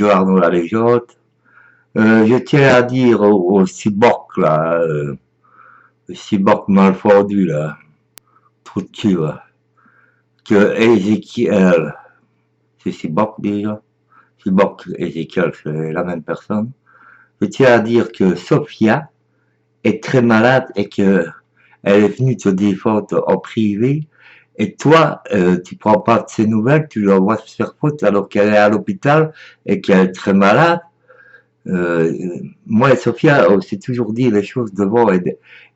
Arnaud la légende. Je tiens à dire au cyborg là, le cyborg mal fondu là, trop de cul là, que Ezekiel, c'est cyborg déjà, cyborg et Ezekiel c'est la même personne. Je tiens à dire que Sophia est très malade et que elle est venue te défendre en privé. Et toi, tu prends pas de ses nouvelles, tu l'envoies se faire foutre alors qu'elle est à l'hôpital et qu'elle est très malade. Euh, Moi et Sophia, on s'est toujours dit les choses devant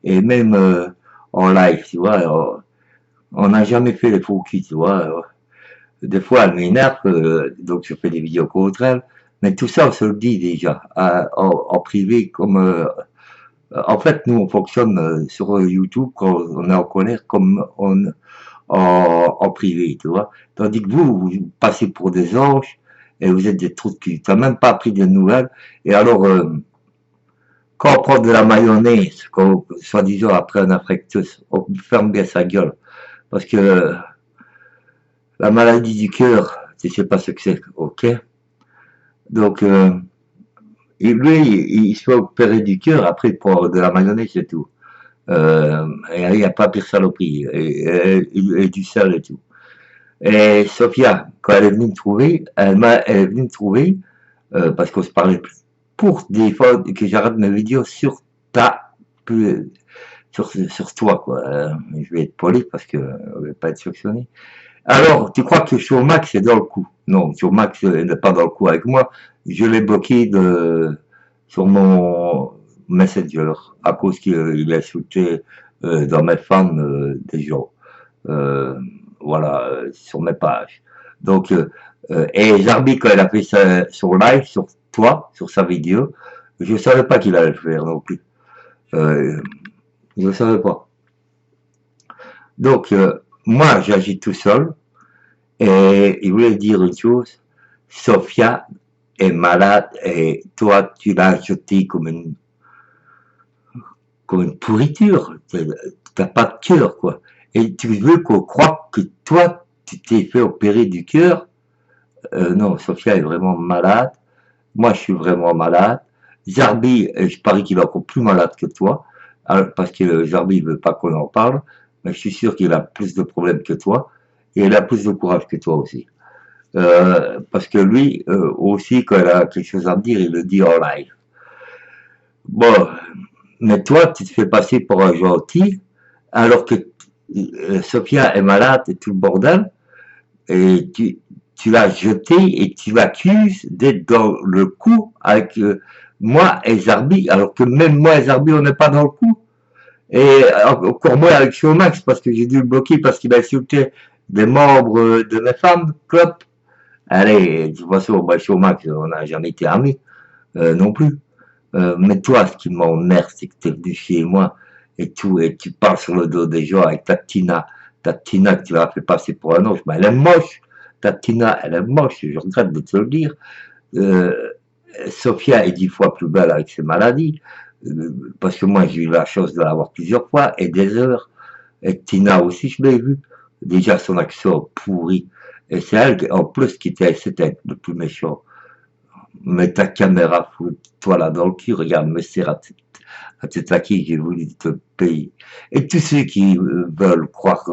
et même en live, tu vois. On n'a jamais fait les faux culs, tu vois. Des fois, elle m'énerve, donc je fais des vidéos contre elle. Mais tout ça, on se le dit déjà, en privé, comme en fait, nous, on fonctionne sur YouTube quand on est en colère comme en privé, tu vois. Tandis que vous passez pour des anges et vous êtes des trous de cul. T'as même pas pris de nouvelles. Et alors, quand on prend de la mayonnaise, quand, soi-disant après un infectus, on ferme bien sa gueule. Parce que la maladie du cœur, tu sais pas ce que c'est, ok? Donc, et lui, il se fait opérer du cœur, après il prend de la mayonnaise, c'est tout. Et il n'y a pas pire saloperie, et du sel et tout. Et Sophia, quand elle est venue me trouver, elle est venue me trouver, parce qu'on se parlait plus, pour défendre que j'arrête mes vidéos sur ta, sur toi, quoi. Je vais être poli parce que on va pas être sanctionné. Alors, tu crois que Showmax est dans le coup? Non, Showmax n'est pas dans le coup avec moi. Je l'ai bloqué sur mon Messenger à cause qu'il a shooté dans mes fans des gens. Euh, voilà, sur mes pages. Donc, et Jarby, quand elle a fait son live sur toi, sur sa vidéo, je ne savais pas qu'il allait le faire non plus. Euh, je ne savais pas. Donc, moi, j'agis tout seul. Et il voulait dire une chose, Sophia est malade et toi, tu l'as jeté comme une pourriture. T'as pas de cœur, quoi. Et tu veux qu'on croit que toi, tu t'es fait opérer du cœur. Non, Sophia est vraiment malade. Moi, je suis vraiment malade. Zarbi, je parie qu'il est encore plus malade que toi, parce que Zarbi ne veut pas qu'on en parle, mais je suis sûr qu'il a plus de problèmes que toi, et il a plus de courage que toi aussi. Parce que lui aussi, quand il a quelque chose à me dire, il le dit en live. Bon, mais toi, tu te fais passer pour un gentil, alors que Sophia est malade et tout le bordel, et tu l'as jeté et tu l'accuses d'être dans le coup avec moi et Zarbi, alors que même moi et Zarbi, on n'est pas dans le coup. Et encore moins avec Showmax, parce que j'ai dû le bloquer parce qu'il a insulté des membres de mes femmes club. Allez, de toute façon, moi, Showmax, on n'a jamais été amis non plus. Mais toi, ce qui m'emmerde, c'est que tu es venu chez moi et tout, et tu parles sur le dos des gens avec ta Tina. Ta Tina que tu l'as fait passer pour un ange, mais elle est moche. Ta Tina, elle est moche, je regrette de te le dire. Euh, Sophia est 10 fois plus belle avec ses maladies, parce que moi, j'ai eu la chance de l'avoir plusieurs fois, et des heures. Et Tina aussi, je l'ai vue. Déjà, son accent pourri. Et c'est elle, en plus, c'était le plus méchant. Mets ta caméra, fous-toi là dans le cul, regarde, me serre à te taquer, j'ai voulu te payer. Et tous ceux qui veulent croire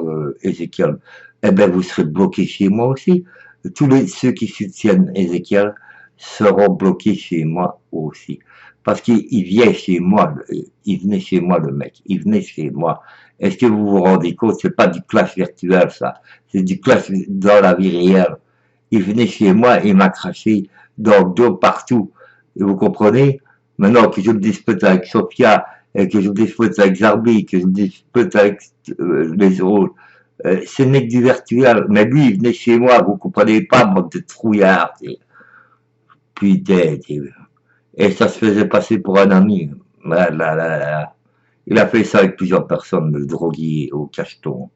Ézéchiel, eh ben vous serez bloqués chez moi aussi. Ceux qui soutiennent Ézéchiel seront bloqués chez moi aussi. Parce qu'il vient chez moi, il venait chez moi le mec, il venait chez moi. Est-ce que vous vous rendez compte, c'est pas du clash virtuel ça, c'est du clash dans la vie réelle. Il venait chez moi et il m'a craché dans le dos partout. Et vous comprenez? Maintenant que je me dispute avec Sophia, et que je me dispute avec Zarbi, que je me dispute avec les autres, c'est mec du virtuel. Mais lui, il venait chez moi, vous comprenez pas, bande de trouillards. Putain, et ça se faisait passer pour un ami. Là, là, là, là. Il a fait ça avec plusieurs personnes, le drogué au cacheton,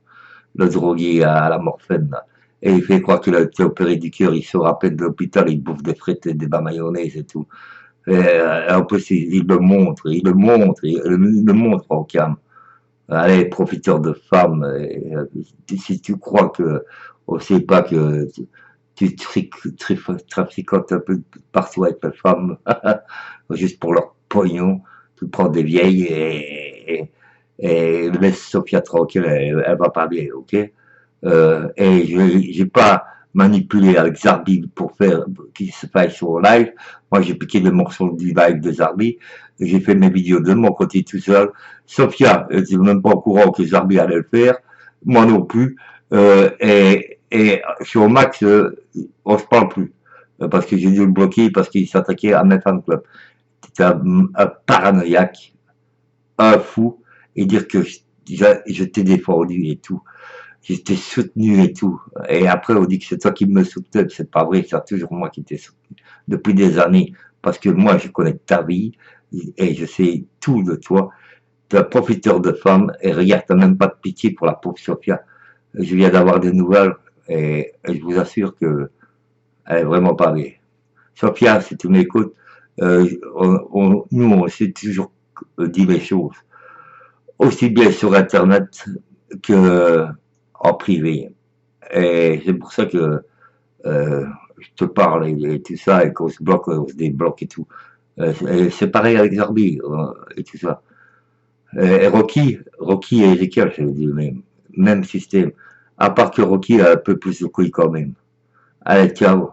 le drogué à la morphine. Là. Et il fait croire qu'il a été opéré du cœur, il sort à peine de l'hôpital, il bouffe des frites et des mayonnaise et tout. Et, en plus, il le montre en cam. Allez, profiteur de femmes, et, si tu crois que, on sait pas que tu traficotes un peu partout avec les femmes, juste pour leur pognon. Tu prends des vieilles et laisse Sophia tranquille, elle va pas bien, ok? Et j'ai pas manipulé avec Zarbi pour faire qu'il se fasse sur live. Moi, j'ai piqué le morceau du live de Zarbi. J'ai fait mes vidéos de mon côté tout seul. Sophia, elle n'était même pas au courant que Zarbi allait le faire. Moi non plus. Et sur Max, on se parle plus. Parce que j'ai dû le bloquer parce qu'il s'attaquait à mes fan club. C'était un paranoïaque, un fou, et dire que je t'ai défendu et tout. J'étais soutenu et tout. Et après, on dit que c'est toi qui me soutenais. C'est pas vrai, c'est toujours moi qui t'ai soutenu. Depuis des années. Parce que moi, je connais ta vie et je sais tout de toi. Tu es un profiteur de femmes et regarde, t'as même pas de pitié pour la pauvre Sophia. Je viens d'avoir des nouvelles et je vous assure que elle est vraiment pas bien. Sophia, si tu m'écoutes, nous, on s'est toujours dit les choses. Aussi bien sur Internet que en privé. Et c'est pour ça que je te parle et tout ça, et qu'on se bloque, on se débloque et tout. C'est pareil avec Zarbi et tout ça. Et Rocky et Ezekiel, c'est le même système. À part que Rocky a un peu plus de couilles quand même. Allez, ciao.